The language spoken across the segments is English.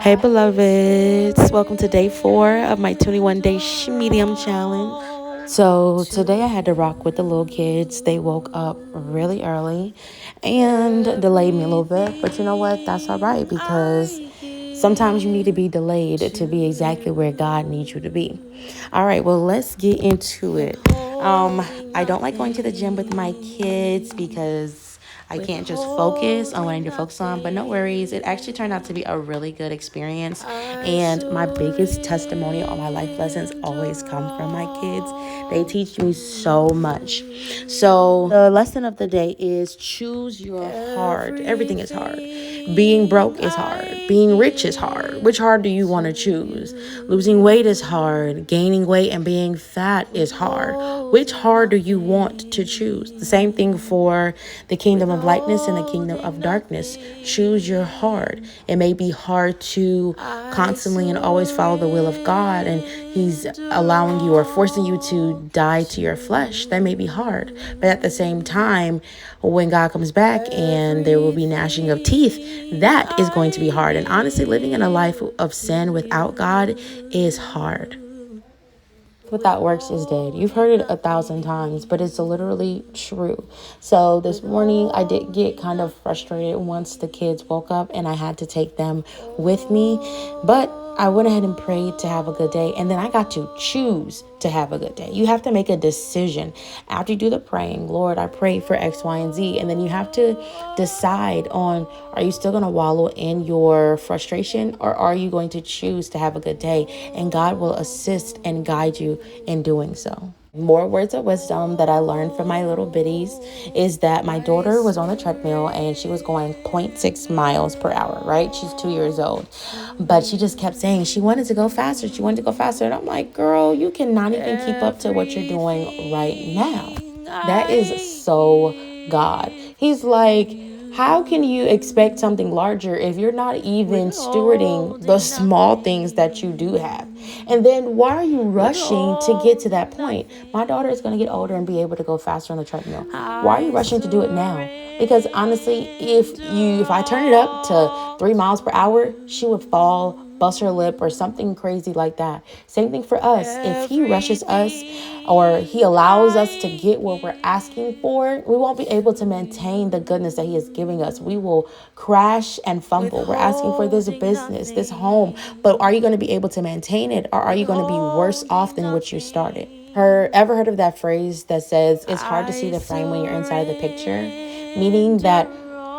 Hey, beloveds. Welcome to day 4 of my 21-day smedium challenge. So, today I had to rock with the little kids. They woke up really early and delayed me a little bit. But you know what? That's all right because sometimes you need to be delayed to be exactly where God needs you to be. All right, well, let's get into it. I don't like going to the gym with my kids because I can't just focus on what I need to focus on, but no worries. It actually turned out to be a really good experience. And my biggest testimony on my life lessons always come from my kids. They teach me so much. So the lesson of the day is choose your hard. Everything is hard. Being broke is hard. Being rich is hard. Which hard do you want to choose? Losing weight is hard. Gaining weight and being fat is hard. Which hard do you want to choose? The same thing for the kingdom of lightness and the kingdom of darkness. Choose your hard. It may be hard to constantly and always follow the will of God, and He's allowing you or forcing you to die to your flesh. That may be hard. But at the same time, when God comes back and there will be gnashing of teeth, that is going to be hard. And honestly, living in a life of sin without God is hard. Without works is dead. You've heard it 1,000 times, but it's literally true. So this morning I did get kind of frustrated once the kids woke up and I had to take them with me, but I went ahead and prayed to have a good day, and then I got to choose to have a good day. You have to make a decision after you do the praying. Lord, I pray for X, Y, and Z, and then you have to decide on, are you still going to wallow in your frustration, or are you going to choose to have a good day? And God will assist and guide you in doing so. More words of wisdom that I learned from my little biddies is that my daughter was on the treadmill and she was going zero point 0.6 miles per hour, right? She's 2 years old. But she just kept saying she wanted to go faster. She wanted to go faster. And I'm like, girl, you cannot even keep up to what you're doing right now. That is so God. He's like, how can you expect something larger if you're not even stewarding the small things that you do have? And then why are you rushing to get to that point? My daughter is going to get older and be able to go faster on the treadmill. Why are you rushing to do it now? Because honestly, if I turn it up to 3 miles per hour, she would fall, bust her lip, or something crazy like that. Same thing for us. If He rushes us or He allows us to get what we're asking for, we won't be able to maintain the goodness that He is giving us. We will crash and fumble. We're asking for this business, this home, but are you going to be able to maintain it, or are you going to be worse off than what you started? Ever heard of that phrase that says it's hard to see the frame when you're inside the picture? Meaning that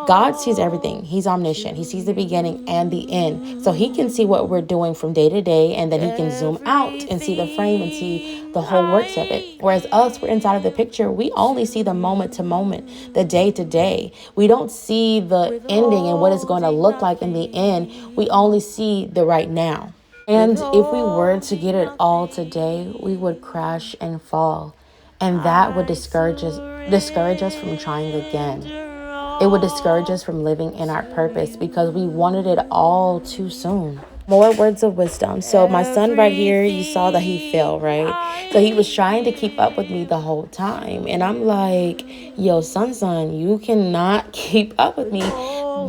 God sees everything. He's omniscient. He sees the beginning and the end. So He can see what we're doing from day to day, and then He can zoom out and see the frame and see the whole works of it. Whereas us, we're inside of the picture. We only see the moment to moment, the day to day. We don't see the ending and what it's going to look like in the end. We only see the right now. And if we were to get it all today, we would crash and fall. And that would discourage us from trying again. It would discourage us from living in our purpose because we wanted it all too soon. More words of wisdom. So my son right here, you saw that he fell, right? So he was trying to keep up with me the whole time. And I'm like, yo, son, you cannot keep up with me.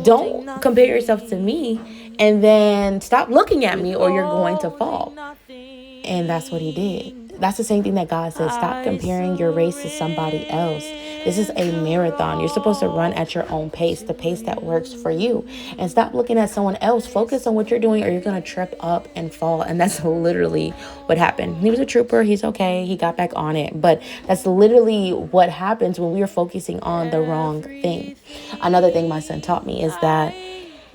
Don't compare yourself to me. And then stop looking at me or you're going to fall. And that's what he did. That's the same thing that God says. Stop comparing your race to somebody else. This is a marathon. You're supposed to run at your own pace, the pace that works for you. And stop looking at someone else. Focus on what you're doing or you're going to trip up and fall. And that's literally what happened. He was a trooper. He's okay. He got back on it. But that's literally what happens when we are focusing on the wrong thing. Another thing my son taught me is that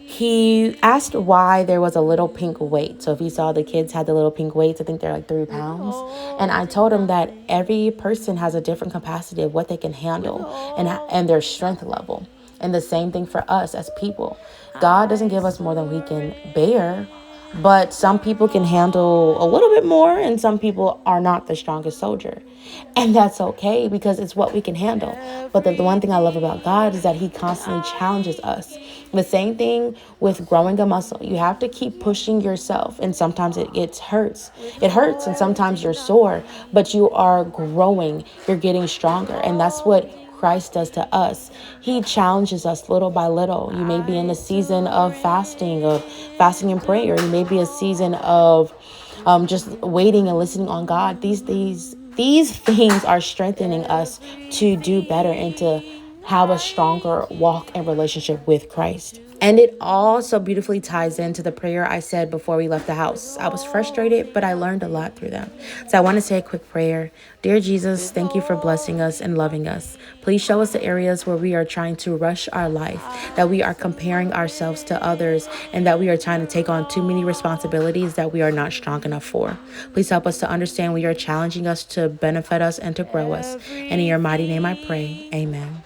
he asked why there was a little pink weight. So if you saw the kids had the little pink weights, I think they're like 3 pounds. And I told him that every person has a different capacity of what they can handle and their strength level. And the same thing for us as people. God doesn't give us more than we can bear. But some people can handle a little bit more and some people are not the strongest soldier. And that's okay because it's what we can handle. But the one thing I love about God is that He constantly challenges us. The same thing with growing a muscle. You have to keep pushing yourself. And sometimes it hurts. It hurts and sometimes you're sore. But you are growing. You're getting stronger. And that's what Christ does to us. He challenges us little by little. You may be in a season of fasting and prayer. You may be a season of just waiting and listening on God. These things are strengthening us to do better and to have a stronger walk and relationship with Christ. And it also beautifully ties into the prayer I said before we left the house. I was frustrated, but I learned a lot through them. So I want to say a quick prayer. Dear Jesus, thank you for blessing us and loving us. Please show us the areas where we are trying to rush our life, that we are comparing ourselves to others, and that we are trying to take on too many responsibilities that we are not strong enough for. Please help us to understand we are challenging us to benefit us and to grow us. And in your mighty name I pray, amen.